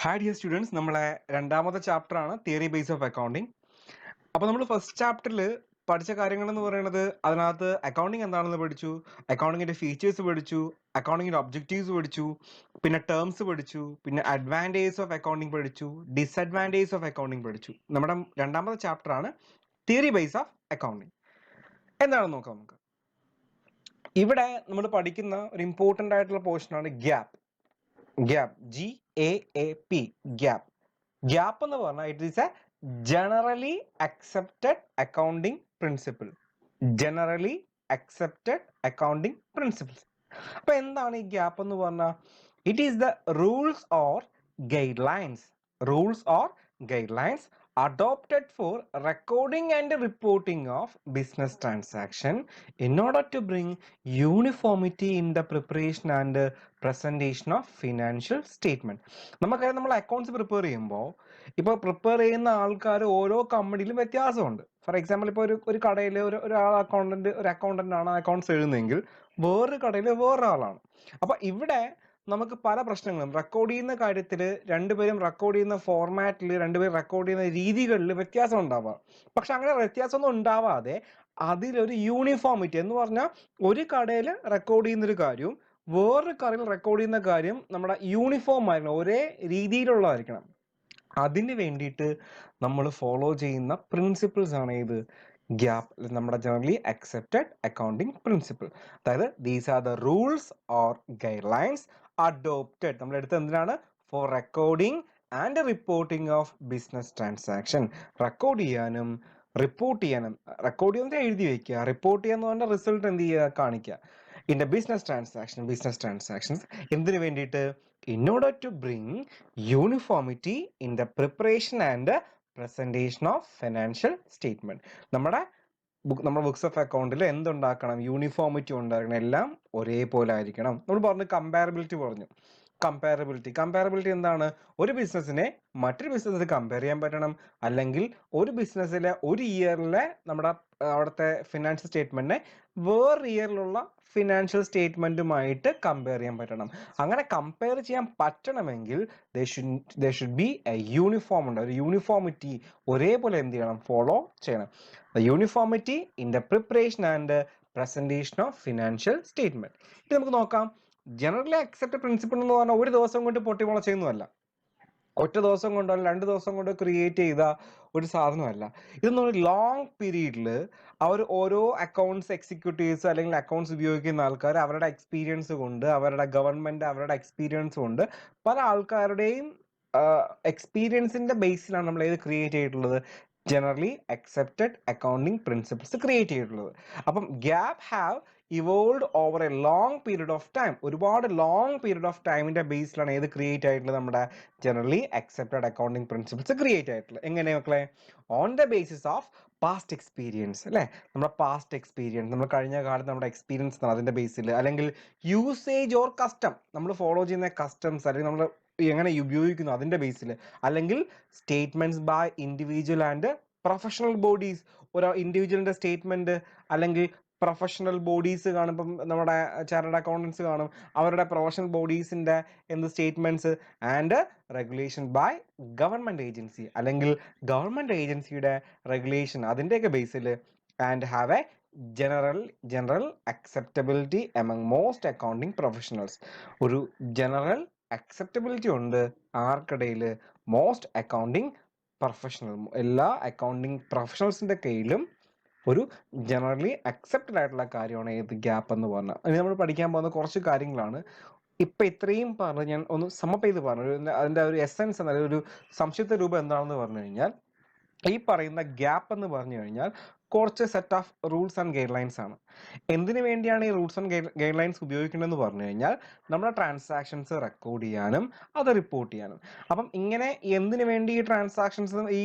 Hi dear students, നമ്മളെ രണ്ടാമത്തെ chapter ആണ് തിയറി ബേസ് ഓഫ് അക്കൗണ്ടിങ്. അപ്പോൾ നമ്മൾ ഫസ്റ്റ് ചാപ്റ്ററിൽ പഠിച്ച കാര്യങ്ങൾ എന്ന് പറയുന്നത് അതിനകത്ത് അക്കൗണ്ടിങ് എന്താണെന്ന് പഠിച്ചു, അക്കൗണ്ടിങ്ങിന്റെ ഫീച്ചേഴ്സ് പഠിച്ചു, അക്കൗണ്ടിങ്ങിന്റെ ഒബ്ജക്റ്റീവ്സ് പഠിച്ചു, പിന്നെ ടേംസ് പഠിച്ചു, പിന്നെ അഡ്വാൻറ്റേജസ് ഓഫ് അക്കൗണ്ടിങ് പഠിച്ചു, ഡിസഡ്വാൻറ്റേജസ് ഓഫ് അക്കൗണ്ടിങ് പഠിച്ചു. നമ്മുടെ രണ്ടാമത്തെ ചാപ്റ്റർ ആണ് തിയറി ബേസ് ഓഫ് അക്കൗണ്ടിങ്. എന്താണെന്ന് നോക്കാം നമുക്ക്. ഇവിടെ നമ്മൾ പഠിക്കുന്ന ഒരു ഇമ്പോർട്ടൻ്റ് ആയിട്ടുള്ള പോർഷൻ ആണ് ഗ്യാപ്പ്. GAAP ഗ്യാപ്പ് എന്ന് പറഞ്ഞാൽ it is A generally accepted accounting principles. അപ്പൊ എന്താണ് ഈ ഗ്യാപ്പ് എന്ന് പറഞ്ഞാൽ? It is the rules or guidelines adopted for recording and reporting of business transaction in order to bring uniformity in the preparation and presentation of financial statement. നമുക്കറിയാം, നമ്മൾ accounts prepare ചെയ്യുമ്പോൾ ഇപ്പോൾ prepare ചെയ്യുന്ന ആൾക്കാർ ഓരോ കമ്പനിയിലും വ്യത്യാസമുണ്ട്. ഫോർ എക്സാമ്പിൾ, ഇപ്പോൾ ഒരു കടയിൽ ഒരാൾ ഒരു അക്കൗണ്ടന്റ് ആണ് അക്കൗണ്ട്സ് എഴുതുന്നതെങ്കിൽ വേറൊരു കടയിൽ വേറൊരാളാണ്. അപ്പൊ ഇവിടെ നമുക്ക് പല പ്രശ്നങ്ങളും റെക്കോർഡ് ചെയ്യുന്ന കാര്യത്തിൽ രണ്ടുപേരും റെക്കോർഡ് ചെയ്യുന്ന ഫോർമാറ്റിൽ രണ്ടുപേരും റെക്കോർഡ് ചെയ്യുന്ന രീതികളിൽ വ്യത്യാസം ഉണ്ടാവാം. പക്ഷെ അങ്ങനെ വ്യത്യാസമൊന്നും ഉണ്ടാവാതെ അതിലൊരു യൂണിഫോമിറ്റി എന്ന് പറഞ്ഞാൽ ഒരു കടയിൽ റെക്കോർഡ് ചെയ്യുന്നൊരു കാര്യവും വേറൊരു കടയിൽ റെക്കോർഡ് ചെയ്യുന്ന കാര്യം നമ്മുടെ യൂണിഫോം ആയിരിക്കണം, ഒരേ രീതിയിലുള്ളതായിരിക്കണം. അതിന് വേണ്ടിയിട്ട് നമ്മൾ ഫോളോ ചെയ്യുന്ന പ്രിൻസിപ്പിൾസ് ആണ് ഇത് ഗ്യാപ്പ്, നമ്മുടെ ജനറലി അക്സെപ്റ്റഡ് അക്കൗണ്ടിങ് പ്രിൻസിപ്പിൾ. അതായത് these are the rules or guide lines adopted. നമ്മൾ എടുത്ത് എന്തിനാണ്? Four recording and reporting of business transaction. Record ചെയ്യാനും റിപ്പോർട്ട് ചെയ്യാനും. റെക്കോർഡ് ചെയ്യുന്നത് എഴുതി വെക്കുക, റിപ്പോർട്ട് ചെയ്യാന്ന് പറഞ്ഞാൽ റിസൾട്ട് എന്ത് ചെയ്യുക, കാണിക്കുക. ഇൻ ദ ബിസിനസ് ട്രാൻസാക്ഷൻസ് എന്തിനു വേണ്ടിയിട്ട്? In order to bring uniformity in the preparation and presentation of financial statement. നമ്മുടെ ബുക്സ് ഓഫ് അക്കൗണ്ടിൽ എന്തുണ്ടാക്കണം? യൂണിഫോമിറ്റി ഉണ്ടാക്കണം, എല്ലാം ഒരേപോലെ ആയിരിക്കണം. നമ്മൾ പറഞ്ഞു കമ്പാരബിലിറ്റി പറഞ്ഞു. കമ്പാരബിലിറ്റി എന്താണ്? ഒരു ബിസിനസ്സിനെ മറ്റൊരു ബിസിനസ്സിൽ കമ്പയർ ചെയ്യാൻ പറ്റണം, അല്ലെങ്കിൽ ഒരു ബിസിനസ്സിലെ ഒരു ഇയറിലെ നമ്മുടെ അവിടുത്തെ ഫിനാൻഷ്യൽ സ്റ്റേറ്റ്മെന്റിനെ വേറൊരു ഇയറിലുള്ള ഫിനാൻഷ്യൽ സ്റ്റേറ്റ്മെന്റുമായിട്ട് കമ്പയർ ചെയ്യാൻ പറ്റണം. അങ്ങനെ കമ്പയർ ചെയ്യാൻ പറ്റണമെങ്കിൽ they should be a uniform ഉണ്ട്. ഒരു യൂണിഫോമിറ്റി ഒരേപോലെ എന്ത് ചെയ്യണം? ഫോളോ ചെയ്യണം. Uniformity in the preparation and presentation of financial statement. ഇത് നമുക്ക് നോക്കാം. ജനറലി അക്സെപ്റ്റഡ് പ്രിൻസിപ്പിൾ എന്ന് പറഞ്ഞാൽ ഒരു ദിവസം കൊണ്ട് പൊട്ടിമുളച്ചൊന്നുമല്ല, ഒറ്റ ദിവസം കൊണ്ടോ 2 ദിവസം കൊണ്ടോ ക്രിയേറ്റ് ചെയ്ത ഒരു സാധനമല്ല. ഇതൊന്നും ഒരു ലോങ് പീരീഡിൽ അവർ ഓരോ അക്കൗണ്ട്സ് എക്സിക്യൂട്ടീവ്സ് അല്ലെങ്കിൽ അക്കൗണ്ട്സ് ഉപയോഗിക്കുന്ന ആൾക്കാർ അവരുടെ എക്സ്പീരിയൻസ് കൊണ്ട്, അവരുടെ ഗവൺമെന്റ് അവരുടെ എക്സ്പീരിയൻസ് കൊണ്ട്, പല ആൾക്കാരുടെയും എക്സ്പീരിയൻസിന്റെ ബേസിലാണ് നമ്മൾ ഏത് ക്രിയേറ്റ് ചെയ്തിട്ടുള്ളത്? Generally accepted accounting principles create ചെയ്തിട്ടുള്ളത്. അപ്പം gap have evolve over A long period of time. ഒരുപാട് ലോങ് പീരീഡ് ഓഫ് ടൈമിന്റെ ബേസിലാണ് ഏത് ക്രിയേറ്റ് ആയിട്ടുള്ളത്? നമ്മുടെ generally accepted accounting principles create ആയിട്ടുള്ളത്. എങ്ങനെ മക്കളെ? On the basis of past experience. അല്ലേ? നമ്മുടെ പാസ്റ്റ് എക്സ്പീരിയൻസ്, നമ്മൾ കഴിഞ്ഞ കാലത്ത് നമ്മുടെ എക്സ്പീരിയൻസ് അതിന്റെ ബേസിൽ, അല്ലെങ്കിൽ യൂസേജ് ഓർ കസ്റ്റം, നമ്മൾ ഫോളോ ചെയ്യുന്ന കസ്റ്റംസ് അല്ലെങ്കിൽ നമ്മൾ എങ്ങനെ ഉപയോഗിക്കുന്നു അതിന്റെ ബേസിൽ, അല്ലെങ്കിൽ statements by individual and professional bodies. ഒരു ഇൻഡിവിജ്വലിന്റെ സ്റ്റേറ്റ്മെന്റ് അല്ലെങ്കിൽ പ്രൊഫഷണൽ ബോഡീസ് കാണും. ഇപ്പം നമ്മുടെ ചാർട്ടേഡ് അക്കൗണ്ടൻസ് കാണും, അവരുടെ പ്രൊഫഷണൽ ബോഡീസിന്റെ എന്ത് statements, and regulation by government agency അല്ലെങ്കിൽ ഗവൺമെന്റ് ഏജൻസിയുടെ റെഗുലേഷൻ, അതിൻ്റെയൊക്കെ ബേസിൽ, and have a general acceptability among most accounting professionals. ഒരു ജനറൽ അക്സെപ്റ്റബിലിറ്റി ഉണ്ട് ആർക്കിടയിൽ? മോസ്റ്റ് അക്കൗണ്ടിങ് പ്രൊഫഷണൽ, എല്ലാ അക്കൗണ്ടിങ് പ്രൊഫഷണൽസിന്റെ കയ്യിലും ഒരു ജനറലി അക്സെപ്റ്റഡ് ആയിട്ടുള്ള കാര്യമാണ് ഏത് ഗ്യാപ്പ് എന്ന് പറഞ്ഞാൽ. ഇനി നമ്മൾ പഠിക്കാൻ പോകുന്ന കുറച്ച് കാര്യങ്ങളാണ്. ഇപ്പൊ ഇത്രയും പറഞ്ഞ് ഞാൻ ഒന്ന് സമപ്പ് ചെയ്ത് പറഞ്ഞു. അതിന്റെ ഒരു എസെൻസ് എന്ന ഒരു സംക്ഷിപ്ത രൂപം എന്താണെന്ന് പറഞ്ഞു കഴിഞ്ഞാൽ, ഈ പറയുന്ന ഗ്യാപ്പ് എന്ന് പറഞ്ഞു കഴിഞ്ഞാൽ കുറച്ച് set of rules and guide lines ആണ്. എന്തിനു വേണ്ടിയാണ് ഈ റൂൾസ് ആൻഡ് ഗൈഡ് ലൈൻസ് ഉപയോഗിക്കേണ്ടതെന്ന് പറഞ്ഞു കഴിഞ്ഞാൽ, നമ്മുടെ ട്രാൻസാക്ഷൻസ് റെക്കോർഡ് ചെയ്യാനും അത് റിപ്പോർട്ട് ചെയ്യാനും. അപ്പം ഇങ്ങനെ എന്തിനു വേണ്ടി ഈ ട്രാൻസാക്ഷൻസും ഈ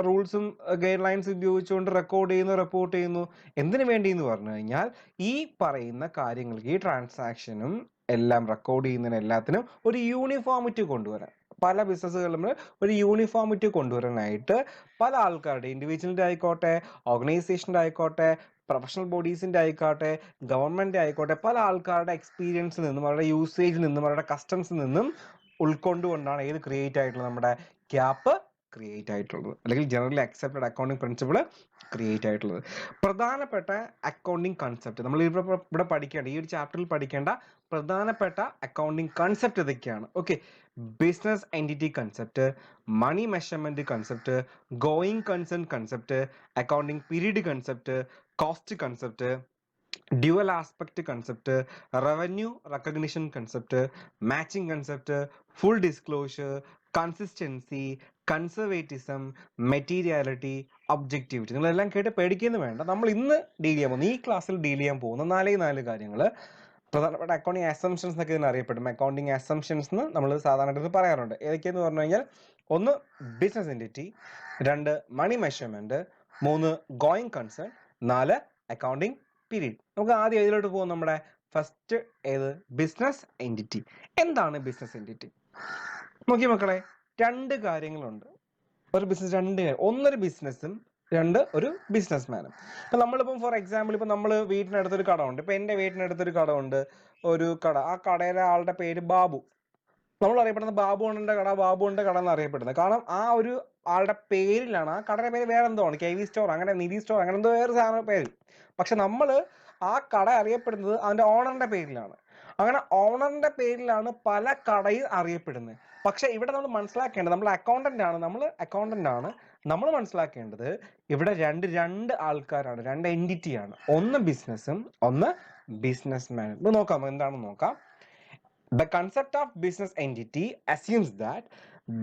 റൂൾസും ഗൈഡ് ലൈൻസ് ഉപയോഗിച്ചുകൊണ്ട് റെക്കോർഡ് ചെയ്യുന്നു, റിപ്പോർട്ട് ചെയ്യുന്നു? എന്തിനു വേണ്ടി എന്ന് പറഞ്ഞു കഴിഞ്ഞാൽ, ഈ പറയുന്ന കാര്യങ്ങൾക്ക്, ഈ ട്രാൻസാക്ഷനും എല്ലാം റെക്കോർഡ് ചെയ്യുന്നതിന് എല്ലാത്തിനും ഒരു യൂണിഫോമിറ്റി കൊണ്ടുവരാൻ, പല ബിസിനസ്സുകളിലും ഒരു യൂണിഫോമിറ്റി കൊണ്ടുവരാനായിട്ട് പല ആൾക്കാരുടെ, ഇൻഡിവിജ്വലിന്റെ ആയിക്കോട്ടെ, ഓർഗനൈസേഷൻ്റെ ആയിക്കോട്ടെ, പ്രൊഫഷണൽ ബോഡീസിന്റെ ആയിക്കോട്ടെ, ഗവൺമെന്റ് ആയിക്കോട്ടെ, പല ആൾക്കാരുടെ എക്സ്പീരിയൻസിൽ നിന്നും, അവരുടെ യൂസേജിൽ നിന്നും, അവരുടെ കസ്റ്റംസിൽ നിന്നും ഉൾക്കൊണ്ടുകൊണ്ടാണ് ഏത് ക്രിയേറ്റ് ആയിട്ടുള്ളത്, നമ്മുടെ ക്യാപ്പ് ക്രിയേറ്റ് ആയിട്ടുള്ളത്, അല്ലെങ്കിൽ generally accepted accounting principle create ആയിട്ടുള്ളത്. പ്രധാനപ്പെട്ട അക്കൗണ്ടിങ് കൺസെപ്റ്റ് നമ്മൾ ഇവിടെ പഠിക്കേണ്ട, ഈ ഒരു ചാപ്റ്ററിൽ പഠിക്കേണ്ട പ്രധാനപ്പെട്ട അക്കൗണ്ടിങ് കൺസെപ്റ്റ് ഇതൊക്കെയാണ്. Okay, business entity concept, money measurement concept, going concern concept, accounting period concept, cost concept, dual aspect concept, revenue recognition concept, matching concept, full disclosure, consistency, conservatism, materiality, objectivity. നിങ്ങളെല്ലാം കേട്ട് പേടിക്കുന്നു വേണ്ട. നമ്മൾ ഇന്ന് deal ചെയ്യാൻ പോകുന്ന, ഈ ക്ലാസ്സിൽ ഡീൽ ചെയ്യാൻ പോകുന്ന നാല് കാര്യങ്ങൾ പ്രധാനപ്പെട്ട അക്കൗണ്ടിങ് അസംഷൻസ് എന്നൊക്കെ ഇതിന് അറിയപ്പെടും. അക്കൗണ്ടിങ് അസംഷൻസ് എന്ന് നമ്മൾ സാധാരണ പറയാറുണ്ട്. ഏതൊക്കെയെന്ന് പറഞ്ഞു കഴിഞ്ഞാൽ, 1 business entity, 2 money measurement, 3 going concern, 4 accounting period. നമുക്ക് ആദ്യം ഇതിലോട്ട് പോകും. നമ്മുടെ ഫസ്റ്റ് ഏത്? Business entity. എന്താണ് ബിസിനസ് എൻറ്റിറ്റി? നോക്കി മക്കളെ, 2 കാര്യങ്ങളുണ്ട്. ഒരു ബിസിനസ്, ഒന്നൊരു ബിസിനസ്സും, 2 ഒരു ബിസിനസ് മാനും. ഇപ്പൊ നമ്മളിപ്പം ഫോർ എക്സാമ്പിൾ, ഇപ്പൊ നമ്മൾ വീട്ടിനടുത്തൊരു കടമുണ്ട്. ഇപ്പൊ എന്റെ വീട്ടിനടുത്തൊരു കടമുണ്ട്, ഒരു കട. ആ കടയിലെ ആളുടെ പേര് ബാബു. നമ്മൾ അറിയപ്പെടുന്നത് ബാബു അണ്ണന്റെ കട എന്ന് അറിയപ്പെടുന്നത്. കാരണം ആ ഒരു ആളുടെ പേരിലാണ്, ആ കടയുടെ പേര് വേറെ എന്തോ ആണ്, KV സ്റ്റോർ, അങ്ങനെ നിധി സ്റ്റോർ, അങ്ങനെ എന്തോ വേറെ സാധനം പേര്. പക്ഷെ നമ്മൾ ആ കട അറിയപ്പെടുന്നത് അതിന്റെ ഓണറിന്റെ പേരിലാണ്. അങ്ങനെ ഓണറിന്റെ പേരിലാണ് പല കടയും അറിയപ്പെടുന്നത്. പക്ഷെ ഇവിടെ നമ്മൾ മനസ്സിലാക്കേണ്ടത്, നമ്മൾ അക്കൗണ്ടന്റ് ആണ്, നമ്മൾ മനസ്സിലാക്കേണ്ടത് ഇവിടെ രണ്ട് ആൾക്കാരാണ്, 2 എൻറ്റിറ്റിയാണ്. ഒന്ന് ബിസിനസ്സും, ഒന്ന് ബിസിനസ് മാനും. ഇത് നോക്കാം, എന്താണെന്ന് നോക്കാം. The concept of business entity assumes that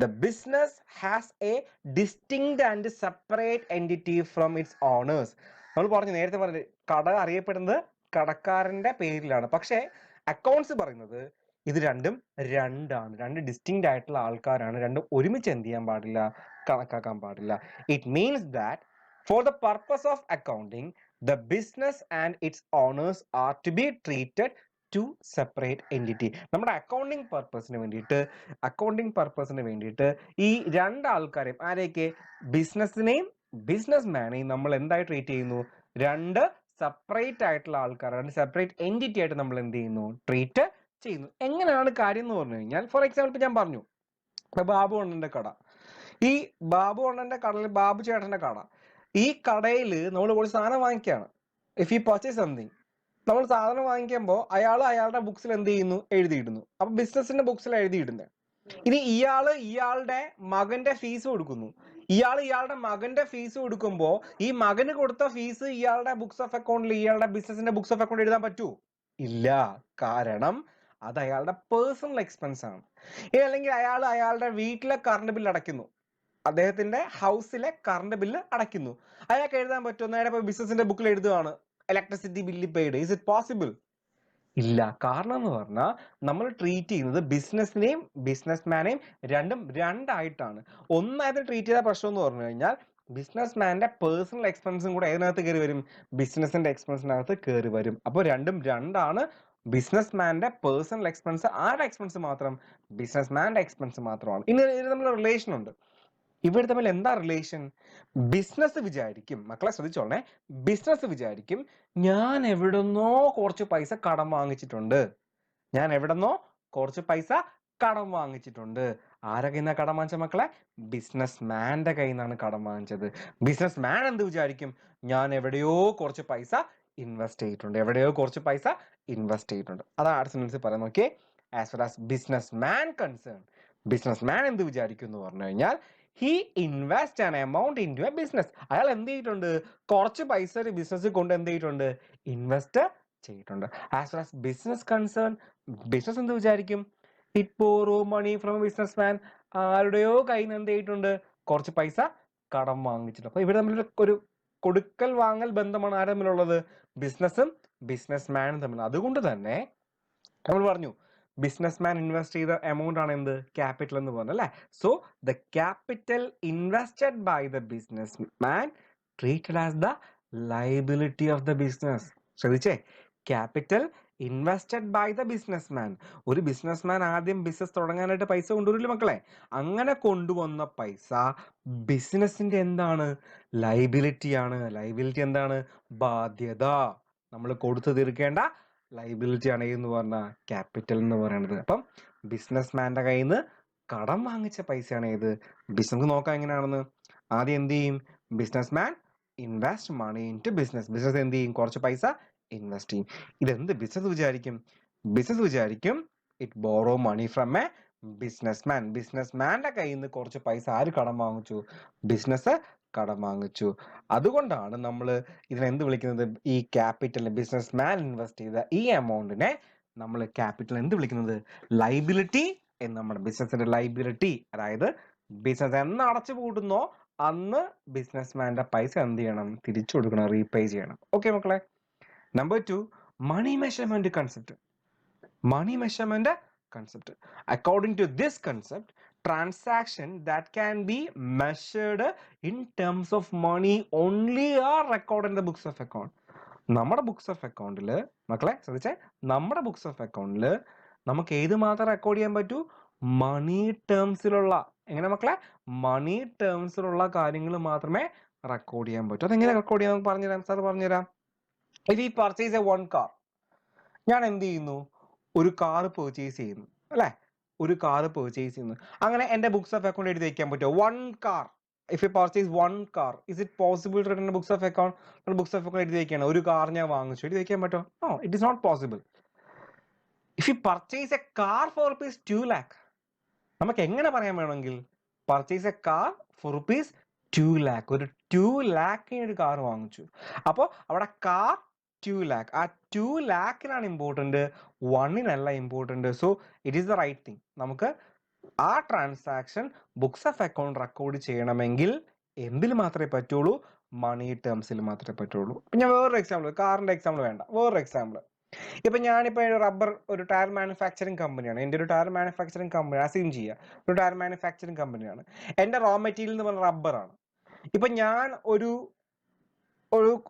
the business has a distinct and separate entity from its owners. നമ്മൾ നേരത്തെ പറഞ്ഞു കട അറിയപ്പെടുന്നത് കടക്കാരന്റെ പേരിലാണ്. പക്ഷേ അക്കൗണ്ട്സ് പറയുന്നത് ഇത് രണ്ടും രണ്ടാണ്, 2 ഡിസ്റ്റിങ്ക്റ്റ് ആയിട്ടുള്ള ആൾക്കാരാണ്, 2 ഒരുമിച്ച് എന്ത് ചെയ്യാൻ പാടില്ല, കണക്കാക്കാൻ പാടില്ല. It means that for the purpose of accounting the business and its owners are to be treated to separate entity. നമ്മുടെ അക്കൗണ്ടിങ് പർപ്പസിന് വേണ്ടിയിട്ട് ഈ 2 ആൾക്കാരെയും, ആരെയൊക്കെ? ബിസിനസ്സിനെയും ബിസിനസ് മാനെയും നമ്മൾ എന്തായി ട്രീറ്റ് ചെയ്യുന്നു? 2 സെപ്പറേറ്റ് ആയിട്ടുള്ള ആൾക്കാരാണ്, സെപ്പറേറ്റ് എൻറ്റിറ്റി ആയിട്ട് നമ്മൾ എന്ത് ചെയ്യുന്നു? ട്രീറ്റ് ചെയ്യുന്നു. എങ്ങനെയാണ് കാര്യം എന്ന് പറഞ്ഞു കഴിഞ്ഞാൽ, ഫോർ എക്സാമ്പിൾ ഞാൻ പറഞ്ഞു, ബാബു അണ്ണന്റെ കട. ഈ ബാബു അണ്ണന്റെ കടയിൽ, ബാബു ചേട്ടന്റെ കട, ഈ കടയിൽ നമ്മൾ ഒരു സാധനം വാങ്ങിക്കുകയാണ്. ഇഫ് യു പർച്ചേസ് സംതിങ്, നമ്മൾ സാധനം വാങ്ങിക്കുമ്പോൾ അയാളുടെ ബുക്സിൽ എന്ത് ചെയ്യുന്നു? എഴുതിയിടുന്നു. അപ്പൊ ബിസിനസിന്റെ ബുക്സിൽ എഴുതിയിടുന്നത്. ഇനി ഇയാളുടെ മകന്റെ ഫീസ് കൊടുക്കുന്നു. ഇയാളുടെ മകന്റെ ഫീസ് കൊടുക്കുമ്പോൾ ഈ മകന് കൊടുത്ത ഫീസ് ഇയാളുടെ ബുക്സ് ഓഫ് അക്കൗണ്ടിൽ, ഇയാളുടെ ബിസിനസിന്റെ ബുക്സ് ഓഫ് അക്കൗണ്ട് എഴുതാൻ പറ്റുമോ? ഇല്ല. കാരണം അത് അയാളുടെ പേഴ്സണൽ എക്സ്പെൻസ് ആണ്. അല്ലെങ്കിൽ അയാളുടെ വീട്ടിലെ കറണ്ട് ബില്ല് അടയ്ക്കുന്നു, അദ്ദേഹത്തിന്റെ ഹൗസിലെ കറണ്ട് ബില്ല് അടയ്ക്കുന്നു. അയാൾക്ക് എഴുതാൻ പറ്റുമോ? നേരെ ബിസിനസിന്റെ ബുക്കിൽ എഴുതുകയാണ് electricity bill paid. Is it possible? ഇല്ല. കാരണം എന്ന് പറഞ്ഞാൽ നമ്മൾ ട്രീറ്റ് ചെയ്യുന്നത് ബിസിനസിനെയും ബിസിനസ് മാനെയും രണ്ടായിട്ടാണ്. ഒന്നായിട്ട് ട്രീറ്റ് ചെയ്ത പ്രശ്നം എന്ന് പറഞ്ഞു കഴിഞ്ഞാൽ, ബിസിനസ് മാന്റെ പേഴ്സണൽ എക്സ്പെൻസും കൂടെ ഏതിനകത്ത് കയറി വരും? ബിസിനസിന്റെ എക്സ്പെൻസിനകത്ത് കയറി വരും. അപ്പോൾ രണ്ടാണ്. ബിസിനസ് മാന്റെ പേഴ്സണൽ എക്സ്പെൻസ് ആരുടെ എക്സ്പെൻസ് മാത്രം? ബിസിനസ് മാന്റെ എക്സ്പെൻസ് മാത്രമാണ്. ഇനി തമ്മിൽ റിലേഷൻ ഉണ്ട്. ഇവർ തമ്മിൽ എന്താ റിലേഷൻ? ബിസിനസ് വിചാരിക്കും, മക്കളെ ശ്രദ്ധിച്ചോളേ, ബിസിനസ് വിചാരിക്കും ഞാൻ എവിടുന്നോ കുറച്ച് പൈസ കടം വാങ്ങിച്ചിട്ടുണ്ട്. ആരെ കയ്യിൽ നിന്നാണ് കടം വാങ്ങിച്ചത് മക്കളെ? ബിസിനസ് മാന്റെ കയ്യിൽ നിന്നാണ് കടം വാങ്ങിച്ചത്. ബിസിനസ് മാൻ എന്ത് വിചാരിക്കും? ഞാൻ എവിടെയോ കുറച്ച് പൈസ ഇൻവെസ്റ്റ് ചെയ്തിട്ടുണ്ട്. അതാണ് അടുത്ത സെന്റൻസിൽ പറയുന്നത്. Okay, as far as businessman concern, businessman എന്ത് വിചാരിക്കും എന്ന് പറഞ്ഞു കഴിഞ്ഞാൽ, he invest an amount into a business. അയാൾ എന്ത് ചെയ്തിട്ടുണ്ട്? കുറച്ച് പൈസ ഒരു ബിസിനസ്സിൽ കൊണ്ട് എന്ത് ചെയ്തിട്ടുണ്ട്? ഇൻവെസ്റ്റ് ചെയ്തിട്ടുണ്ട്. As far as business concern, business എന്ത് വിചാരിക്കും? It borrow money from businessman. ആരുടെയോ കയ്യിൽ നിന്ന് എന്ത് ചെയ്തിട്ടുണ്ട്? കുറച്ച് പൈസ കടം വാങ്ങിച്ചിട്ടുണ്ട്. അപ്പൊ ഇവിടെ തമ്മിൽ ഒരു കൊടുക്കൽ വാങ്ങൽ ബന്ധമാണ് ആര് തമ്മിലുള്ളത്? ബിസിനസ്സും ബിസിനസ് മാനും തമ്മിൽ. അതുകൊണ്ട് തന്നെ നമ്മൾ പറഞ്ഞു ബിസിനസ് മാൻ ഇൻവെസ്റ്റ് ചെയ്ത എമൗണ്ട് ആണ് എന്ത്? ക്യാപിറ്റൽ എന്ന് പറഞ്ഞു അല്ലെ. So the capital invested by the business man treated as the liability of the business. ശ്രദ്ധിച്ചേ, capital invested by the business man. ഒരു ബിസിനസ് മാൻ ആദ്യം ബിസിനസ് തുടങ്ങാനായിട്ട് പൈസ കൊണ്ടുവരില്ലേ മക്കളെ? അങ്ങനെ കൊണ്ടുവന്ന പൈസ ബിസിനസിന്റെ എന്താണ്? ലയബിലിറ്റി ആണ്. ലയബിലിറ്റി എന്താണ്? ബാധ്യത. നമ്മൾ കൊടുത്തു തീർക്കേണ്ട ലൈബിലിറ്റി ആണ് എന്ന് പറഞ്ഞ ക്യാപിറ്റൽ എന്ന് പറയുന്നത്. അപ്പം ബിസിനസ്മാന്റെ കയ്യിൽ നിന്ന് കടം വാങ്ങിച്ച പൈസയാണ് ഏത്? ബിസിനസ് നോക്കാം എങ്ങനെയാണെന്ന്. ആദ്യം എന്ത് ചെയ്യും? Businessman invest money into business. Business എന്ത് ചെയ്യും? കുറച്ച് പൈസ ഇൻവെസ്റ്റ് ചെയ്യും. ഇതെന്ത് ബിസിനസ് വിചാരിക്കും? ബിസിനസ് വിചാരിക്കും it borrow money from a businessman. ബിസിനസ്മാന്റെ കയ്യിൽ നിന്ന് കുറച്ച് പൈസ ആര് കടം വാങ്ങിച്ചു? ബിസിനസ് കടം വാങ്ങിച്ചു. അതുകൊണ്ടാണ് നമ്മൾ ഇതിനെന്ത് വിളിക്കുന്നത്? ഈ ക്യാപിറ്റൽ ബിസിനസ്മാൻ ഇൻവെസ്റ്റ് ചെയ്ത ഈ എമൗണ്ടിനെ നമ്മൾ ക്യാപിറ്റൽ എന്ത് വിളിക്കുന്നത്? ലൈബിലിറ്റി എന്ന്. നമ്മുടെ ബിസിനസിന്റെ ലൈബിലിറ്റി. അതായത് ബിസിനസ് എന്ന് അടച്ചു പൂട്ടുന്നോ അന്ന് ബിസിനസ്മാന്റെ പൈസ എന്ത് ചെയ്യണം? തിരിച്ചു കൊടുക്കണം, റീപേ ചെയ്യണം. ഓക്കെ മക്കളെ. Number 2, money measurement concept. Money measurement concept. According to this concept, transaction that can be measured in terms of money only are recorded in the books of account. നമ്മുടെ ബുക്സ് ഓഫ് അക്കൗണ്ടിൽ മക്കളെ ശ്രദ്ധിച്ചേ, നമ്മുടെ books of അക്കൗണ്ടിൽ നമുക്ക് ഏത് മാത്രം record ചെയ്യാൻ പറ്റൂ? മണി ടേംസിലുള്ള. എങ്ങനെ മക്കളെ? മണി ടേംസിലുള്ള കാര്യങ്ങൾ മാത്രമേ റെക്കോർഡ് ചെയ്യാൻ പറ്റൂ. അതെങ്ങനെ റെക്കോർഡ് ചെയ്യാൻ പറഞ്ഞുതരാം, സാർ പറഞ്ഞുതരാം. ഇഫ് ഈ പർച്ചേസ് എ 1 കാർ, ഞാൻ എന്ത് ചെയ്യുന്നു? ഒരു കാർ പർച്ചേസ് ചെയ്യുന്നു അല്ലെ? ഒരു കാർ പർച്ചേസ് ചെയ്യുന്നു. അങ്ങനെ എന്റെ ബുക്സ് ഓഫ് അക്കൗണ്ട് എഴുതി വെക്കാൻ പറ്റുമോ? 1 car. If you purchase 1 car, is it possible to write in books of account? Books of account എഴുതി വെക്കുകയാണ്, ഒരു കാർ ഞാൻ വാങ്ങിച്ചു, എഴുതി വെക്കാൻ പറ്റുമോ? No, it is not possible. If you purchase a car for rupees 2 lakh, നമുക്ക് എങ്ങനെ പറയാൻ വേണമെങ്കിൽ purchase a car for rupees 2 lakh, ഒരു 2 lakhന് ഒരു കാർ വാങ്ങിച്ചു. അപ്പോൾ അവിടെ കാർ 2 lakh, ആ 2 lakhനാണ് ഇമ്പോർട്ടന്റ്, 1-നല്ല important. So it is the right thing. നമുക്ക് ആ transaction books of account record ചെയ്യണമെങ്കിൽ എന്തിൽ മാത്രമേ പറ്റുള്ളൂ? മണി ടേംസിൽ മാത്രമേ പറ്റുള്ളൂ. ഞാൻ വേറൊരു എക്സാമ്പിൾ, കാറിന്റെ എക്സാമ്പിൾ വേണ്ട, വേറൊരു എക്സാമ്പിൾ. ഇപ്പൊ ഞാനിപ്പോ റബ്ബർ, ഒരു ടയർ മാനുഫാക്ചറിങ് കമ്പനിയാണ്. എൻ്റെ ഒരു ടയർ മാനുഫാക്ചറിങ് കമ്പനി, അസ്യൂം ചെയ്യുക ഒരു ടയർ മാനുഫാക്ചറിങ് കമ്പനിയാണ്. എൻ്റെ റോ മെറ്റീരിയൽ എന്ന് പറഞ്ഞ റബ്ബറാണ്. ഇപ്പൊ ഞാൻ ഒരു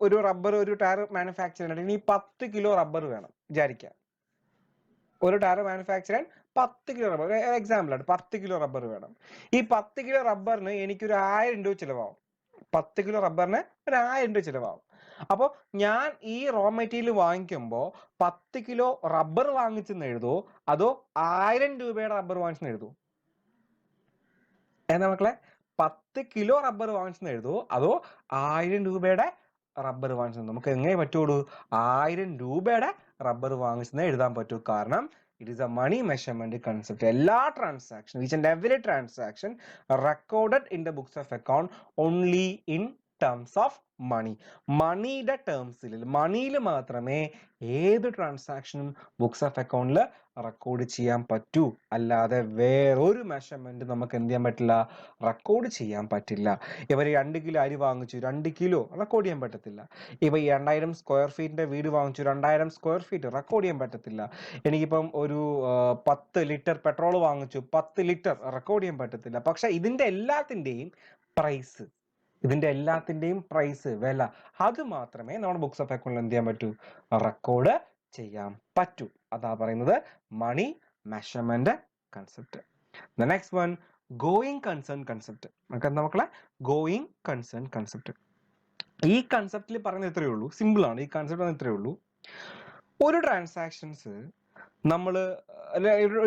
ഒരു റബ്ബർ, ഒരു ടയർ മാനുഫാക്ചർ ചെയ്യണം. ഇനി 10 കിലോ റബ്ബർ വേണം വിചാരിക്കാം. ഒരു tyre manufacture 10 kilo rubber, example ആണ്, 10 കിലോ റബ്ബർ വേണം. ഈ 10 കിലോ റബ്ബറിന് എനിക്കൊരു 1000 രൂപ ചിലവാകും. 10 കിലോ റബ്ബറിന് ഒരു 1000 രൂപ ചിലവാകും. അപ്പോൾ ഞാൻ ഈ റോ മെറ്റീരിയൽ വാങ്ങിക്കുമ്പോൾ 10 കിലോ റബ്ബർ വാങ്ങിച്ചെന്ന് എഴുതോ അതോ 1000 രൂപയുടെ റബ്ബർ വാങ്ങിച്ചെന്ന് എഴുതോ? എന്താ മക്കളെ? 10 കിലോ റബ്ബർ വാങ്ങിച്ചെന്ന് എഴുതോ അതോ 1000 രൂപയുടെ റബ്ബർ വാങ്ങിച്ചത്? നമുക്ക് എങ്ങനെ പറ്റുള്ളൂ? 1000 രൂപയുടെ റബ്ബർ വാങ്ങിച്ചെന്ന് എഴുതാൻ പറ്റൂ. കാരണം it is a money measurement concept. എല്ലാ transaction, each and every transaction recorded in the books of account only in terms of money. മണിയുടെ ടേംസിൽ, മണിയിൽ മാത്രമേ ഏത് ട്രാൻസാക്ഷനും ബുക്സ് ഓഫ് അക്കൗണ്ടിൽ റെക്കോർഡ് ചെയ്യാൻ പറ്റൂ. അല്ലാതെ വേറൊരു മെഷർമെന്റ് നമുക്ക് എന്ത് ചെയ്യാൻ പറ്റില്ല? റെക്കോർഡ് ചെയ്യാൻ പറ്റില്ല. ഇവർ 2 കിലോ അരി വാങ്ങിച്ചു, 2 കിലോ റെക്കോർഡ് ചെയ്യാൻ പറ്റത്തില്ല. ഇപ്പൊ 2000 സ്ക്വയർ ഫീറ്റിന്റെ വീട് വാങ്ങിച്ചു, 2000 സ്ക്വയർ ഫീറ്റ് റെക്കോർഡ് ചെയ്യാൻ പറ്റത്തില്ല. എനിക്കിപ്പം ഒരു 10 ലിറ്റർ പെട്രോൾ വാങ്ങിച്ചു, 10 ലിറ്റർ റെക്കോർഡ് ചെയ്യാൻ പറ്റത്തില്ല. പക്ഷെ ഇതിന്റെ എല്ലാത്തിന്റെയും പ്രൈസ്, വില, അത് മാത്രമേ നമ്മുടെ ബുക്സ് ഓഫ് അക്കൗണ്ടിൽ എന്ത് ചെയ്യാൻ പറ്റൂ? റെക്കോർഡ് ചെയ്യാൻ പറ്റൂ. അതാ പറയുന്നത് money measurement concept. The next one, going concern concept. നമുക്ക് എന്താ മക്കളെ? Going concern concept. ഈ കൺസെപ്റ്റിൽ പറയുന്നത് ഇത്രയേ ഉള്ളൂ, സിമ്പിൾ ആണ്. ഈ കൺസെപ്റ്റ് പറഞ്ഞത് ഇത്രയേ ഉള്ളൂ. ഒരു ട്രാൻസാക്ഷൻസ് നമ്മൾ,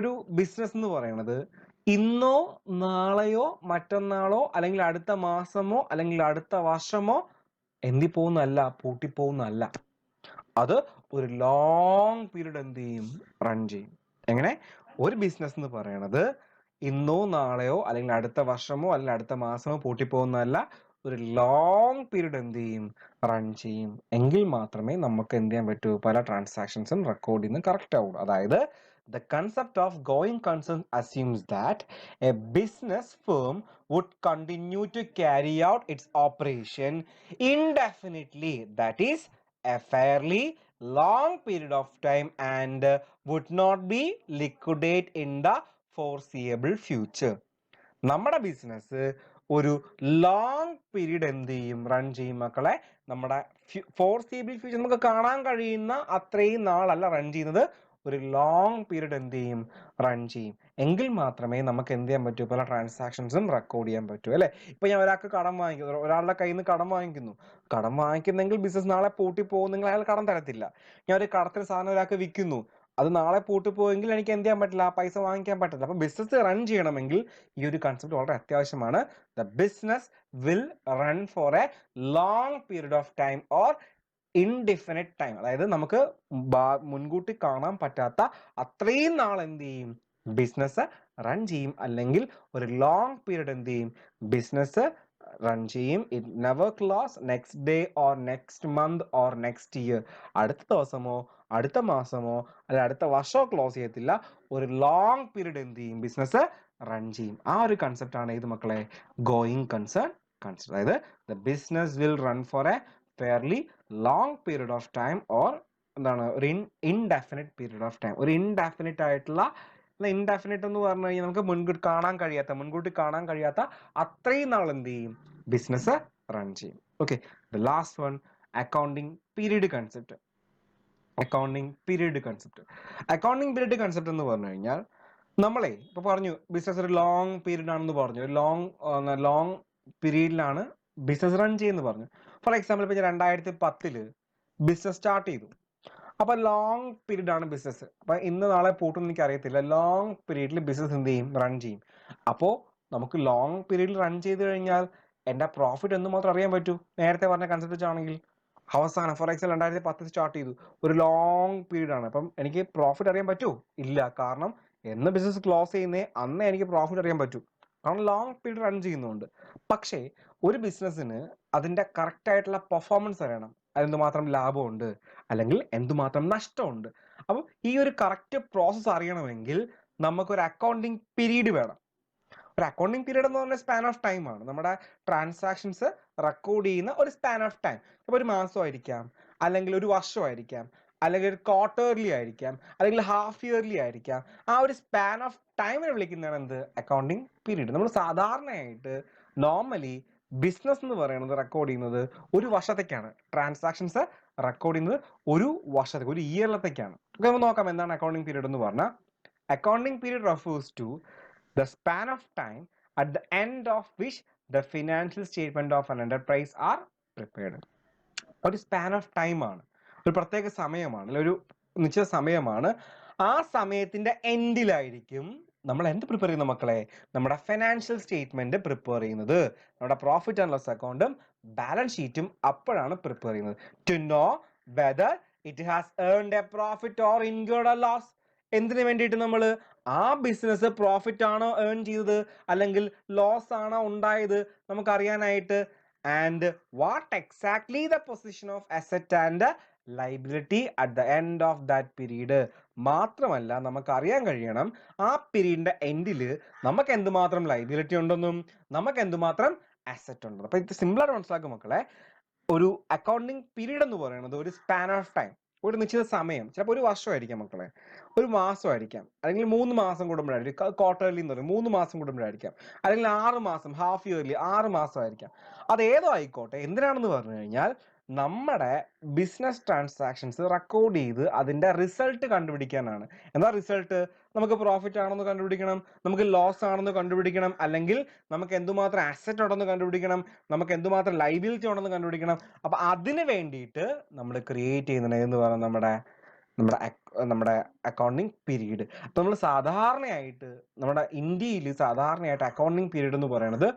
ഒരു ബിസിനസ് എന്ന് പറയുന്നത് ഇന്നോ നാളെയോ മറ്റന്നാളോ അല്ലെങ്കിൽ അടുത്ത മാസമോ അല്ലെങ്കിൽ അടുത്ത വർഷമോ എന്തി പോകുന്നല്ല, പൂട്ടിപ്പോകുന്നല്ല. അത് ഒരു ലോങ് പീരീഡ് എന്ത് ചെയ്യും? റൺ ചെയ്യും. എങ്ങനെ? ഒരു ബിസിനസ് എന്ന് പറയണത് ഇന്നോ നാളെയോ അല്ലെങ്കിൽ അടുത്ത വർഷമോ അല്ലെങ്കിൽ അടുത്ത മാസമോ പൂട്ടിപ്പോകുന്നതല്ല, ഒരു ലോങ് പീരീഡ് എന്ത് ചെയ്യും? റൺ ചെയ്യും. എങ്കിൽ മാത്രമേ നമുക്ക് എന്ത് ചെയ്യാൻ പറ്റൂ? പല ട്രാൻസാക്ഷൻസും റെക്കോർഡ് ചെയ്യുന്നത് കറക്റ്റ് ആവുള്ളൂ. അതായത് the concept of going concern assumes that a business firm would continue to carry out its operation indefinitely, that is a fairly long period of time, and would not be liquidate in the foreseeable future. നമ്മുടെ business ഒരു long period എന്ത് ചെയ്യും? Run ചെയ്യും മക്കളെ. നമ്മുടെ ഫോർസീബിൾ future, നമുക്ക് കാണാൻ കഴിയുന്ന അത്രയും നാളല്ല റൺ ചെയ്യുന്നത്, ഒരു ലോങ് പീരീഡ് എന്ത് ചെയ്യും? റൺ ചെയ്യും. എങ്കിൽ മാത്രമേ നമുക്ക് എന്ത് ചെയ്യാൻ പറ്റൂ? പല ട്രാൻസാക്ഷൻസും റെക്കോർഡ് ചെയ്യാൻ പറ്റൂ അല്ലെ? ഇപ്പൊ ഞാൻ ഒരാൾക്ക് കടം വാങ്ങിക്കുന്നു, ഒരാളുടെ കയ്യിൽ നിന്ന് കടം വാങ്ങിക്കുന്നെങ്കിൽ ബിസിനസ് നാളെ പൂട്ടി പോകുന്നെങ്കിൽ അയാൾ കടം തരത്തില്ല. ഞാൻ ഒരു കടത്തിന് സാധനം ഒരാൾക്ക് വിൽക്കുന്നു, അത് നാളെ പൂട്ടിപ്പോയെങ്കിൽ എനിക്ക് എന്ത് ചെയ്യാൻ പറ്റില്ല, ആ പൈസ വാങ്ങിക്കാൻ പറ്റില്ല. അപ്പൊ ബിസിനസ് റൺ ചെയ്യണമെങ്കിൽ ഈ ഒരു കൺസെപ്റ്റ് വളരെ അത്യാവശ്യമാണ്. The business will run for a long period of time or indefinite time. അതായത് നമുക്ക് മുൻകൂട്ടി കാണാൻ പറ്റാത്ത അത്രയും നാൾ എന്ത് ചെയ്യും, ബിസിനസ് റൺ ചെയ്യും. അല്ലെങ്കിൽ ഒരു ലോങ് പീരീഡ് എന്ത് ചെയ്യും, ബിസിനസ് റൺ ചെയ്യും. It never close next day or next month or next year. അടുത്ത ദിവസമോ അടുത്ത മാസമോ അല്ലെ അടുത്ത വർഷമോ ക്ലോസ് ചെയ്യത്തില്ല. ഒരു ലോങ് പീരീഡ് എന്ത് ചെയ്യും, ബിസിനസ് റൺ ചെയ്യും. ആ ഒരു കൺസെപ്റ്റ് ആണ് ഇത് മക്കളെ ഗോയിങ് കൺസേൺ കൺസെപ്റ്റ്. അതായത് the business will run for a fairly long period of time or എന്താണ് ഒരു ഇൻഡെഫിനിറ്റ് പീരീഡ് ഓഫ് ടൈം. ഒരു ഇൻഡെഫിനിറ്റ് ആയിട്ടുള്ള, ഇൻഡെഫിനിറ്റ് എന്ന് പറഞ്ഞു കഴിഞ്ഞാൽ നമുക്ക് മുൻകൂട്ടി കാണാൻ കഴിയാത്ത അത്രയും നാൾ എന്ത് ചെയ്യും, ബിസിനസ് റൺ ചെയ്യും. Okay, the last one, accounting period concept. Accounting period concept എന്ന് പറഞ്ഞു കഴിഞ്ഞാൽ നമ്മളെ ഇപ്പൊ പറഞ്ഞു ബിസിനസ് ഒരു ലോങ് പീരീഡ് ആണെന്ന് പറഞ്ഞു, ഒരു ലോങ് പീരീഡിലാണ് ബിസിനസ് റൺ ചെയ്യുന്നത് പറഞ്ഞു. ഫോർ എക്സാമ്പിൾ ഇപ്പൊ 2010 ബിസിനസ് സ്റ്റാർട്ട് ചെയ്തു. അപ്പൊ ലോങ് പീരീഡ് ആണ് ബിസിനസ്. അപ്പൊ ഇന്ന് നാളെ പൂട്ടും എനിക്ക് അറിയത്തില്ല, ലോങ് പീരീഡിൽ ബിസിനസ് എന്ത് ചെയ്യും, റൺ ചെയ്യും. അപ്പോ നമുക്ക് ലോങ് പീരീഡിൽ റൺ ചെയ്ത് കഴിഞ്ഞാൽ എന്റെ പ്രോഫിറ്റ് എന്ന് മാത്രം അറിയാൻ പറ്റൂ, നേരത്തെ പറഞ്ഞ കൺസെപ്റ്റ് വെച്ചാണെങ്കിൽ. അവസാനം ഫോർ എക്സാമ്പിൾ 2010 സ്റ്റാർട്ട് ചെയ്തു, ഒരു ലോങ് പീരീഡ് ആണ്. അപ്പം എനിക്ക് പ്രോഫിറ്റ് അറിയാൻ പറ്റുമോ? ഇല്ല. കാരണം എന്ന് ബിസിനസ് ക്ലോസ് ചെയ്യുന്നേ അന്നേ എനിക്ക് പ്രോഫിറ്റ് അറിയാൻ പറ്റൂ, കാരണം ലോങ് പീരീഡ് റൺ ചെയ്യുന്നുണ്ട്. പക്ഷേ ഒരു ബിസിനസ്സിന് അതിന്റെ കറക്റ്റ് ആയിട്ടുള്ള പെർഫോമൻസ് അറിയണം. എന്തുമാത്രം ലാഭമുണ്ട് അല്ലെങ്കിൽ എന്തുമാത്രം നഷ്ടമുണ്ട്. അപ്പം ഈ ഒരു കറക്റ്റ് പ്രോസസ്സ് അറിയണമെങ്കിൽ നമുക്കൊരു അക്കൗണ്ടിങ് പീരീഡ് വേണം. ഒരു അക്കൗണ്ടിങ് പീരീഡ് എന്ന് പറഞ്ഞ സ്പാൻ ഓഫ് ടൈം ആണ്. നമ്മുടെ ട്രാൻസാക്ഷൻസ് റെക്കോർഡ് ചെയ്യുന്ന ഒരു സ്പാൻ ഓഫ് ടൈം. ഇപ്പൊ ഒരു മാസമായിരിക്കാം, അല്ലെങ്കിൽ ഒരു വർഷമായിരിക്കാം, അല്ലെങ്കിൽ ഒരു ക്വാർട്ടർലി ആയിരിക്കാം, അല്ലെങ്കിൽ ഹാഫ് ഇയർലി ആയിരിക്കാം. ആ ഒരു സ്പാൻ ഓഫ് ടൈമിനെ വിളിക്കുന്നതാണ് എന്ത്, അക്കൗണ്ടിങ് പീരീഡ്. നമ്മൾ സാധാരണയായിട്ട് നോർമലി ബിസിനസ് എന്ന് പറയുന്നത് റെക്കോർഡ് ചെയ്യുന്നത് ഒരു വർഷത്തേക്കാണ്. ട്രാൻസാക്ഷൻസ് റെക്കോർഡ് ചെയ്യുന്നത് ഒരു വർഷത്തേക്ക്, ഒരു ഇയറിലത്തേക്കാണ്. നമുക്ക് നോക്കാം എന്താണ് അക്കൗണ്ടിങ് പീരീഡ് എന്ന് പറഞ്ഞാൽ. Accounting period refers to the span of time at the end of which the financial statement of an enterprise are prepared. ഒരു സ്പാൻ ഓഫ് ടൈം ആണ്, ഒരു പ്രത്യേക സമയമാണ്, അല്ലെ ഒരു നിശ്ചിത സമയമാണ്. ആ സമയത്തിന്റെ എൻഡിലായിരിക്കും നമ്മൾ എന്ത് പ്രിപ്പയർ ചെയ്യുന്ന മക്കളെ, നമ്മുടെ ഫിനാൻഷ്യൽ സ്റ്റേറ്റ്മെന്റ് പ്രിപ്പയർ ചെയ്യുന്നത്. നമ്മുടെ പ്രോഫിറ്റ് ആൻഡ് ലോസ് അക്കൗണ്ടും ബാലൻസ് ഷീറ്റും അപ്പോഴാണ് പ്രിപ്പയർ ചെയ്യുന്നത്. To know whether it has earned a profit or incurred a loss. എന്തിനു വേണ്ടിയിട്ട്? നമ്മൾ ആ ബിസിനസ് പ്രോഫിറ്റ് ആണോ ഏൺ ചെയ്തത് അല്ലെങ്കിൽ ലോസ് ആണോ ഉണ്ടായത് നമുക്കറിയാനായിട്ട്. And what exactly the position of asset and liability at the end of that period. മാത്രമല്ല നമുക്ക് അറിയാൻ കഴിയണം ആ പീരീഡിന്റെ എൻഡിൽ നമുക്ക് എന്തുമാത്രം ലൈബിലിറ്റി ഉണ്ടെന്നും നമുക്ക് എന്തുമാത്രം അസറ്റ് ഉണ്ടെന്നും. അപ്പൊ ഇത് സിമ്പിൾ ആയിട്ട് മനസ്സിലാക്കും മക്കളെ. ഒരു അക്കൗണ്ടിങ് പീരീഡ് എന്ന് പറയുന്നത് ഒരു സ്പാൻ ഓഫ് ടൈം, ഒരു നിശ്ചിത സമയം. ചിലപ്പോൾ ഒരു വർഷമായിരിക്കാം മക്കളെ, ഒരു മാസമായിരിക്കാം, അല്ലെങ്കിൽ 3 മാസം കൂടുമ്പോഴായിരിക്കും. ക്വാർട്ടർലി എന്ന് പറയും, 3 മാസം കൂടുമ്പോഴായിരിക്കാം, അല്ലെങ്കിൽ 6 മാസം, ഹാഫ് ഇയർലി 6 മാസമായിരിക്കാം. അത് ഏതോ ആയിക്കോട്ടെ. എന്തിനാണെന്ന് പറഞ്ഞു കഴിഞ്ഞാൽ നമ്മുടെ ബിസിനസ് ട്രാൻസാക്ഷൻസ് റെക്കോർഡ് ചെയ്ത് അതിന്റെ റിസൾട്ട് കണ്ടുപിടിക്കാനാണ്. എന്താ റിസൾട്ട്? നമുക്ക് പ്രോഫിറ്റ് ആണെന്ന് കണ്ടുപിടിക്കണം, നമുക്ക് ലോസ് ആണെന്ന് കണ്ടുപിടിക്കണം, അല്ലെങ്കിൽ നമുക്ക് എന്തുമാത്രം അസറ്റ് ഉണ്ടെന്ന് കണ്ടുപിടിക്കണം, നമുക്ക് എന്തുമാത്രം ലൈബിലിറ്റി ഉണ്ടെന്ന് കണ്ടുപിടിക്കണം. അപ്പൊ അതിന് വേണ്ടിയിട്ട് നമ്മൾ ക്രിയേറ്റ് ചെയ്യുന്നത് എന്ന് പറയുന്നത് നമ്മുടെ അക്കൗണ്ടിങ് പീരീഡ്. അപ്പൊ നമ്മൾ സാധാരണയായിട്ട് നമ്മുടെ ഇന്ത്യയിൽ സാധാരണയായിട്ട് അക്കൗണ്ടിങ് പീരീഡ് എന്ന് പറയുന്നത്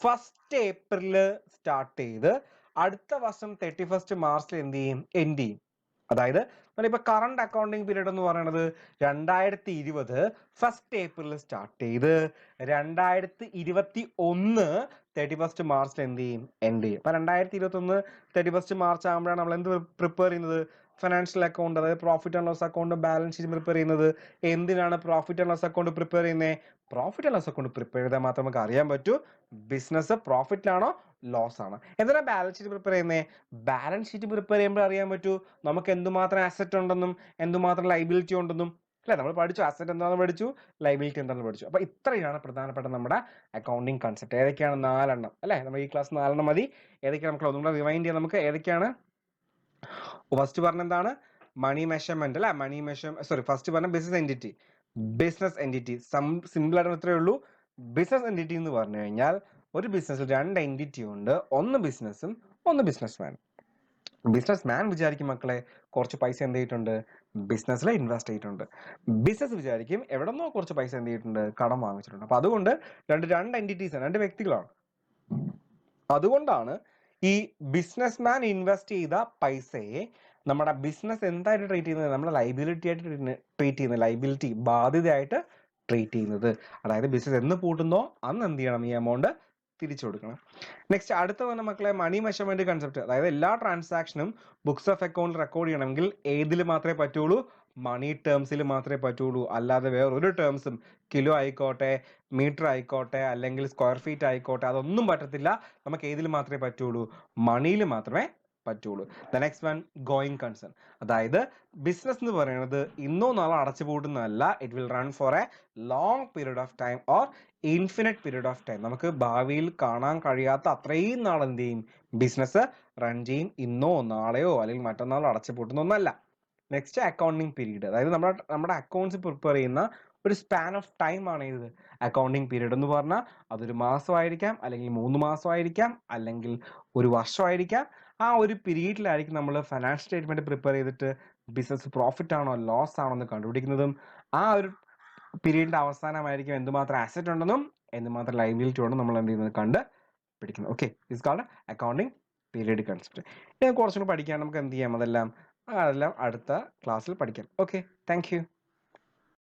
1 ഏപ്രിൽ സ്റ്റാർട്ട് ചെയ്ത് അടുത്ത വർഷം 31 മാർച്ചിൽ എന്ത് ചെയ്യും, എൻഡ് ചെയ്യും. അതായത് ഇപ്പൊ കറണ്ട് അക്കൗണ്ടിങ് പീരീഡ് എന്ന് പറയുന്നത് 2020 1 ഏപ്രിൽ സ്റ്റാർട്ട് ചെയ്ത് 2021 31 മാർച്ചിൽ എന്ത് ചെയ്യും, എൻഡ് ചെയ്യും. അപ്പൊ 2021 31 മാർച്ച് ആകുമ്പോഴാണ് നമ്മൾ എന്ത് പ്രിപ്പയർ ചെയ്യുന്നത്, ഫിനാൻഷ്യൽ അക്കൗണ്ട്, അതായത് profit and loss account, balance sheet prepare ചെയ്യുന്നത്. എന്തിനാണ് profit and loss account prepare ചെയ്യുന്നത്? Profit and loss account prepare ചെയ്താൽ മാത്രമേ നമുക്ക് അറിയാൻ പറ്റൂ ബിസിനസ് പ്രോഫിറ്റിലാണോ ലോസ് ആണ്. എന്തിനാണ് ബാലൻസ് ഷീറ്റ് പ്രിപ്പയർ ചെയ്യുന്നത്? ബാലൻസ് ഷീറ്റ് പ്രിപ്പയർ ചെയ്യുമ്പോൾ അറിയാൻ പറ്റൂ നമുക്ക് എന്തുമാത്രം അസറ്റ് ഉണ്ടെന്നും എന്തുമാത്രം ലൈബിലിറ്റി ഉണ്ടെന്നും. അല്ലെ, നമ്മൾ പഠിച്ചു അസറ്റ് എന്താണെന്ന് പഠിച്ചു, ലൈബിലിറ്റി എന്താണെന്ന് പഠിച്ചു. അപ്പൊ ഇത്രയാണ് പ്രധാനപ്പെട്ട നമ്മുടെ അക്കൗണ്ടിങ് കൺസെപ്റ്റ്. ഏതൊക്കെയാണ്? 4 എണ്ണം അല്ലെ, നമ്മൾ ഈ ക്ലാസ് 4 എണ്ണം മതി. ഏതൊക്കെയാണ് നമുക്ക് ഒന്നുകൂടെ റിമൈൻഡ് ചെയ്യാം. നമുക്ക് ഏതൊക്കെയാണ്? ഫസ്റ്റ് പറഞ്ഞ എന്താണ്? മണി മെഷർമെന്റ് അല്ലെ, ഫസ്റ്റ് പറഞ്ഞ ബിസിനസ് എൻറ്റിറ്റി. സിമ്പിൾ ആയിട്ട് ഇത്രയേ ഉള്ളൂ. ബിസിനസ് എൻറ്റിറ്റി എന്ന് പറഞ്ഞു കഴിഞ്ഞാൽ ഒരു ബിസിനസ്സിൽ 2 എൻറ്റിറ്റി ഉണ്ട്, ഒന്ന് ബിസിനസ്സും ഒന്ന് ബിസിനസ് മാൻ. ബിസിനസ് മാൻ വിചാരിക്കും മക്കളെ കുറച്ച് പൈസ എന്ത് ചെയ്തിട്ടുണ്ട്, ബിസിനസ്സിൽ ഇൻവെസ്റ്റ് ചെയ്തിട്ടുണ്ട്. ബിസിനസ് വിചാരിക്കും എവിടെ നിന്നോ കുറച്ച് പൈസ എന്ത് ചെയ്തിട്ടുണ്ട്, കടം വാങ്ങിച്ചിട്ടുണ്ട്. അപ്പൊ അതുകൊണ്ട് രണ്ട് എൻറ്റിറ്റീസ്, രണ്ട് വ്യക്തികളാണ്. അതുകൊണ്ടാണ് ഈ ബിസിനസ്മാൻ ഇൻവെസ്റ്റ് ചെയ്ത പൈസയെ നമ്മുടെ ബിസിനസ് എന്തായിട്ട് ട്രീറ്റ് ചെയ്യുന്നത്, നമ്മുടെ ലൈബിലിറ്റി ആയിട്ട് ട്രീറ്റ് ചെയ്യുന്നത്, ലൈബിലിറ്റി, ബാധ്യതയായിട്ട് ട്രീറ്റ് ചെയ്യുന്നത്. അതായത് ബിസിനസ് എന്ന് പൂട്ടുന്നോ അന്ന് എന്ത് ചെയ്യണം, ഈ എമൗണ്ട് തിരിച്ചു കൊടുക്കണം. നെക്സ്റ്റ് അടുത്ത തന്നെ മക്കളെ മണി മെഷർമെന്റ് കൺസെപ്റ്റ്. അതായത് എല്ലാ ട്രാൻസാക്ഷനും ബുക്സ് ഓഫ് അക്കൗണ്ടിൽ റെക്കോർഡ് ചെയ്യണമെങ്കിൽ ഏതിൽ മാത്രമേ പറ്റുള്ളൂ, മണി ടേംസിൽ മാത്രമേ പറ്റുള്ളൂ. അല്ലാതെ വേറൊരു ടേംസും, കിലോ ആയിക്കോട്ടെ, മീറ്റർ ആയിക്കോട്ടെ, അല്ലെങ്കിൽ സ്ക്വയർ ഫീറ്റ് ആയിക്കോട്ടെ, അതൊന്നും പറ്റത്തില്ല. നമുക്ക് ഏതിൽ മാത്രമേ പറ്റുള്ളൂ, മണിയിൽ മാത്രമേ പറ്റുള്ളൂ. The next one going concern. അതായത് ബിസിനസ് എന്ന് പറയുന്നത് ഇന്നോ നാളോ അടച്ചു പൂട്ടുന്നതല്ല. It will run for a long period of time or infinite period of time. നമുക്ക് ഭാവിയിൽ കാണാൻ കഴിയാത്ത അത്രയും നാൾ എന്ത് ചെയ്യും, ബിസിനസ് റൺ ചെയ്യും. ഇന്നോ നാളെയോ അല്ലെങ്കിൽ മറ്റന്നാളോ അടച്ചു പൂട്ടുന്ന ഒന്നല്ല. Next accounting period. അതായത് നമ്മുടെ അക്കൗണ്ട്സ് പ്രിപ്പയർ ചെയ്യുന്ന ഒരു സ്പാൻ ഓഫ് ടൈം ആണ് ഇത് അക്കൗണ്ടിങ് പീരീഡ് എന്ന് പറഞ്ഞാൽ. അതൊരു മാസമായിരിക്കാം, അല്ലെങ്കിൽ 3 മാസമായിരിക്കാം, അല്ലെങ്കിൽ ഒരു വർഷമായിരിക്കാം. ആ ഒരു പീരീഡിലായിരിക്കും നമ്മൾ ഫൈനാൻഷ്യൽ സ്റ്റേറ്റ്മെന്റ് പ്രിപ്പയർ ചെയ്തിട്ട് ബിസിനസ് പ്രോഫിറ്റ് ആണോ ലോസ് ആണോ എന്ന് കണ്ടുപിടിക്കുന്നതും. ആ ഒരു പീരീഡിന്റെ അവസാനമായിരിക്കും എന്തുമാത്രം അസറ്റ് ഉണ്ടെന്നും എന്തുമാത്രം ലൈബിലിറ്റി ഉണ്ടെന്നും നമ്മൾ എന്ത് ചെയ്യുന്നത്, കണ്ട് പിടിക്കുന്നത്. Okay, is called accounting period concept. ഇനി കുറച്ചുകൂടി പഠിക്കാൻ നമുക്ക് എന്ത് ചെയ്യാം, അതെല്ലാം അടുത്ത ക്ലാസ്സിൽ പഠിക്കാം. Okay, thank you.